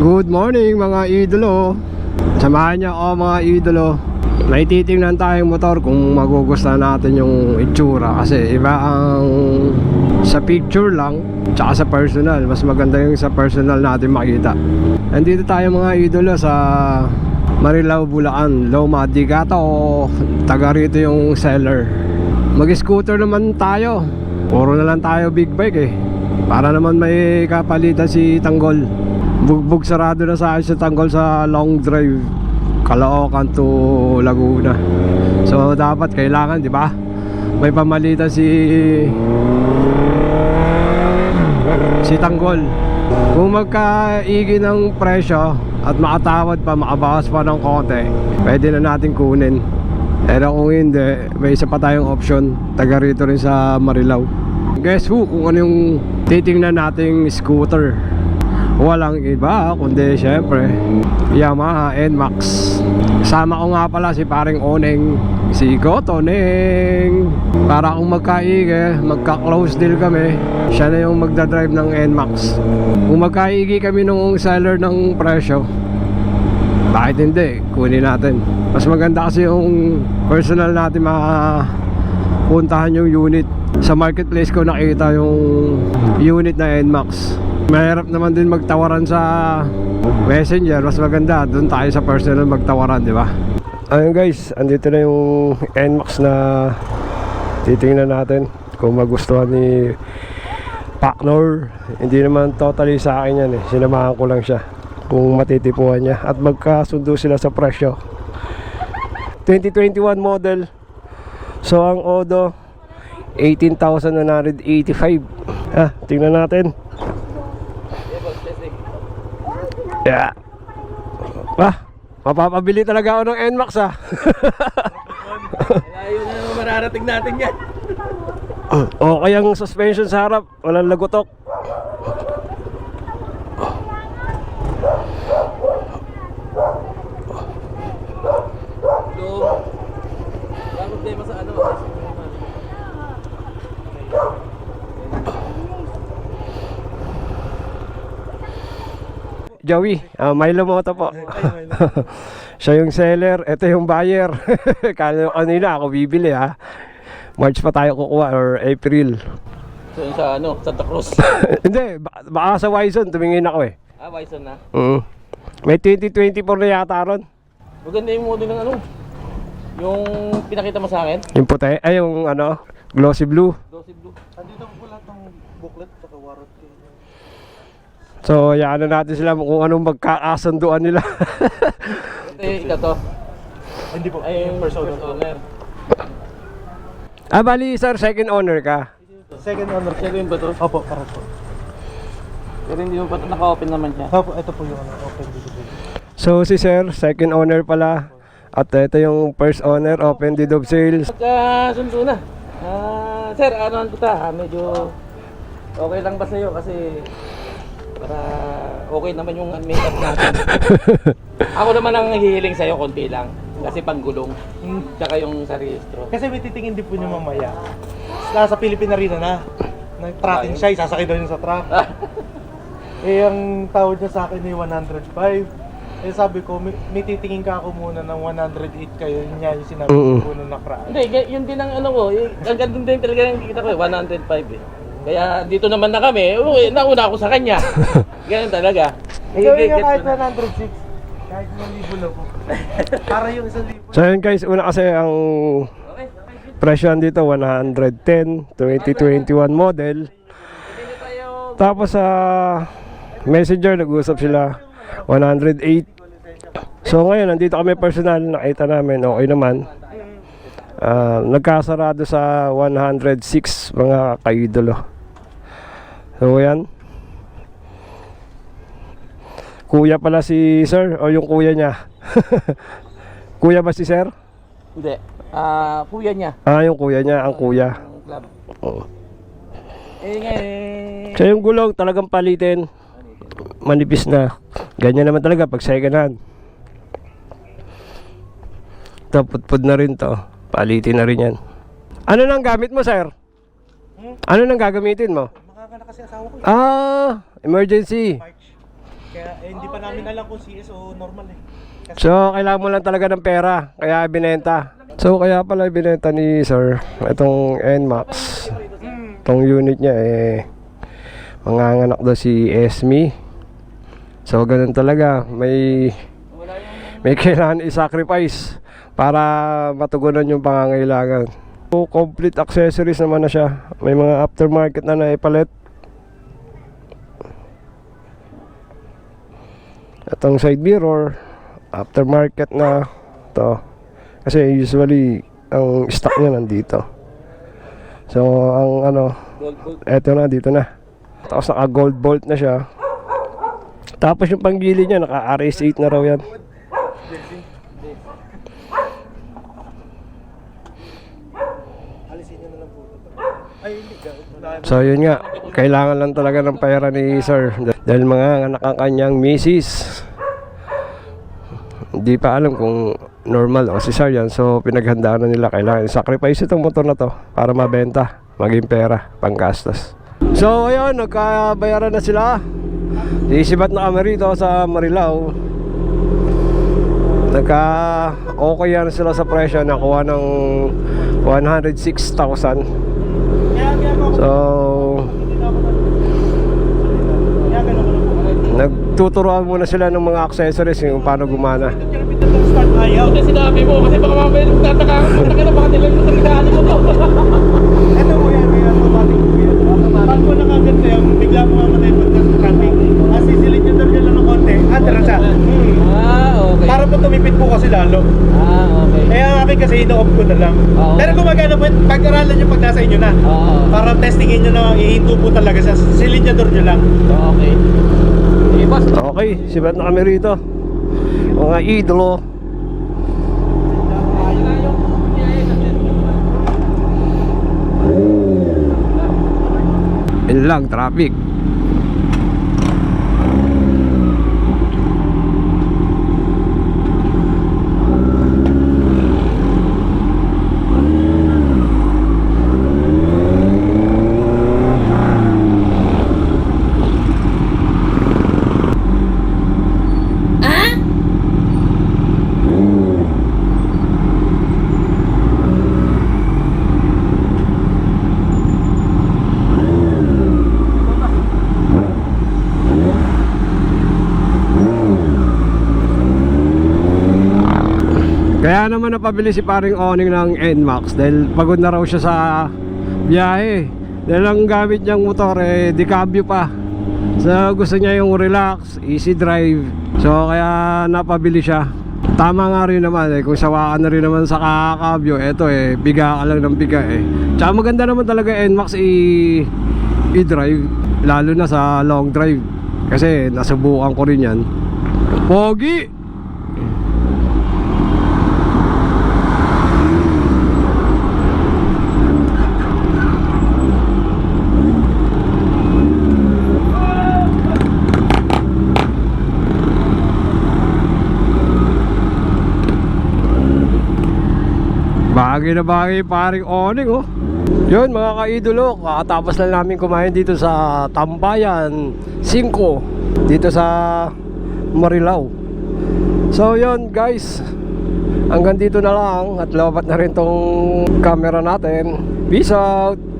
Good morning mga idolo. Samahan niyo ako mga idolo. May titingnan tayong motor kung magugustuhan natin yung itsura. Kasi iba ang sa picture lang tsaka sa personal. Mas maganda yung sa personal natin makita. Nandito tayo mga idolo sa Marilao, Bulacan, Loma de Gato. Taga rito yung seller. Mag-scooter naman tayo. Puro na lang tayo big bike eh. Para naman may kapalitan si Tanggol. Bugbog sarado na sa akin sa Tanggol sa long drive Caloocan to Laguna. So dapat kailangan, di ba? May pamalitan si Tanggol. Kung magkaigi ng presyo at makatawad pa, makabawas pa ng konti, pwede na natin kunin. Pero kung hindi, may isa pa tayong option. Taga rito rin sa Marilao. Guess who? Kung ano yung titingnan nating scooter. Walang iba kundi syempre Yamaha NMAX. Kasama ko nga pala si paring Oneng, si Gotoneng. Para kung magkaigi, magka-close deal kami, siya na yung magdadrive ng NMAX. Kung magkaigi kami nung seller ng presyo, bakit hindi? Kunin natin. Mas maganda kasi yung personal natin makapuntahan yung unit. Sa marketplace ko nakita yung unit na NMAX. Mahirap naman din magtawaran sa Messenger. Mas maganda doon tayo sa personal magtawaran, di ba? Ayun guys, andito na yung NMAX na titingnan natin kung magustuhan ni Pacnor. Hindi naman totally sa akin yan eh. Sinamahan ko lang siya kung matitipuan niya at magkasundo sila sa presyo. 2021 model. So ang Odo 18,185. Tingnan natin. Yeah. Mapapabili talaga ako ng NMAX Ayun na naman mararating natin yan. O kaya ang suspension sa harap, walang lagutok. Wala problema sa ano. Joey, Milo Moto po. Siya yung seller, ito yung buyer. Kanina ako bibili ha. March pa tayo kukuha or April. So yung sa ano, Santa Cruz. Hindi, baka sa Wison tumingin ako eh. Wison na. May 2024 na yata ron. Maganda yung model ng ano. Yung pinakita mo sa akin. Yung puti, ay yung ano, glossy blue. Glossy blue. Andito po lahat ng booklet at warranty. So, yaano natin sila kung anong magkakasunduan nila. Ito to. Hindi po. Ay, yung first owner. Bali sir, second owner ka. Second owner. Second ba to? Opo, para po. Pero hindi mo pa naka-open naman siya. Opo, ito po yung open dito. So, si sir, second owner pala. At ito yung first owner, open deed of sales. Magkasundo na. Sir, ano ko ta? Medyo okay lang ba sa'yo kasi para okay naman yung make-up natin. Ako naman ang hihiling sa'yo, konti lang. Kasi panggulong. Tsaka yung sa rehistro. Kasi may titingin din po niyo mamaya. Nasa Pilipina rin na. Nag-tracking siya, isasakay daw yun sa truck. Ang tawad niya sa akin ay 105. Sabi ko, may titingin ka ako muna ng 108 kayo. Yun niya yung sinabi ko nung nakraan. Hindi, yun din ang ano ko. Ang ganda din talaga yung kita ko, 105 eh. Kaya dito naman na kami, nauna ako sa kanya. Ganyan talaga. Gawin niya kahit 106. Kahit 1,000 lang po. Para yung 1,000. So yun guys, una kasi ang presyo dito 110, 2021 model. Tapos sa Messenger nag-uusap sila 108. So ngayon nandito kami personal, nakita namin okay naman. Nagkasarado sa 106 mga kaidolo. So yan. Kuya pala si sir o yung kuya niya? Kuya ba si sir? Hindi. Kuya niya. Yung kuya niya, ang kuya. Oo. So yung gulong talagang palitin. Manipis na. Ganyan naman talaga pag second hand. Putpud na rin to. Palitin na rin yan. Ano nang gamit mo sir? Ano nang gagamitin mo? Makakana kasi asawa ko. Emergency. Kaya hindi pa namin alam kung CS o normal eh. Kasi So, kailangan mo lang talaga ng pera, kaya binenta. So, kaya pala binenta ni Sir itong NMAX. Itong unit niya manganganak daw si Esme. So, ganun talaga. May kailangan i-sacrifice para matugunan yung pangangailangan. So, complete accessories naman na siya. May mga aftermarket na naipalit. Itong side mirror, aftermarket na to. Kasi usually ang stock niya nandito. So ang eto na dito na. Tapos naka gold bolt na siya. Tapos yung panggili niya naka RS8 na raw yan. alisin nyo na lang po. Ay, hindi. So yun nga, kailangan lang talaga ng pera ni Sir dahil mga anak ang kanyang misis. Hindi pa alam kung normal o si Sir yan. So pinaghandaan na nila, kailangan i-sacrifice itong motor na to para mabenta, maging pera, panggastos. So ayun, nagkabayaran na sila. Isibat na kami rito sa Marilao. Nagka-okay yan sila sa presyo, nakuha ng 106,000. So nagtuturuan muna sila ng mga accessories kung paano gumana. Start ayaw. Kasi sinabi mo, kasi baka mamaya nagtataka ako, baka nila yung sabihan mo to. Ito po yan, may automatic po yan. Pag po nakaganto yung bigla mo mamatay pag nasa traffic. Sisilid nyo doon lang ng konti. Diretsa. Okay. Para po tumipid po kasi lalo. Okay. Kaya ang akin kasi ino-off ko na lang. Oo. Pero gumagana po, pag-aralan nyo pag nasa inyo na. Oo. Para testingin nyo na ihinto po talaga sa silindador nyo lang. Okay. Sige, boss. Okay, sibat na kami rito. Mga idolo. Yun lang, traffic. Kaya naman napabili si paring Oning ng NMAX dahil pagod na raw siya sa biyahe. Dahil ang gamit niyang motor di cambio pa. So gusto niya yung relax, easy drive. So kaya napabili siya. Tama nga rin naman kung sawaan na rin naman sa kakabyo. Eto biga ka lang ng biga Tsaka maganda naman talaga NMAX i-drive, lalo na sa long drive. Kasi nasubukan ko rin yan. Pogi! Bagay na bagay paring Oning Yun mga kaidolo, kakatapos lang namin kumain dito sa Tambayan 5 dito sa Marilao. So yun guys, hanggang dito na lang at lobat na rin tong camera natin. Peace out!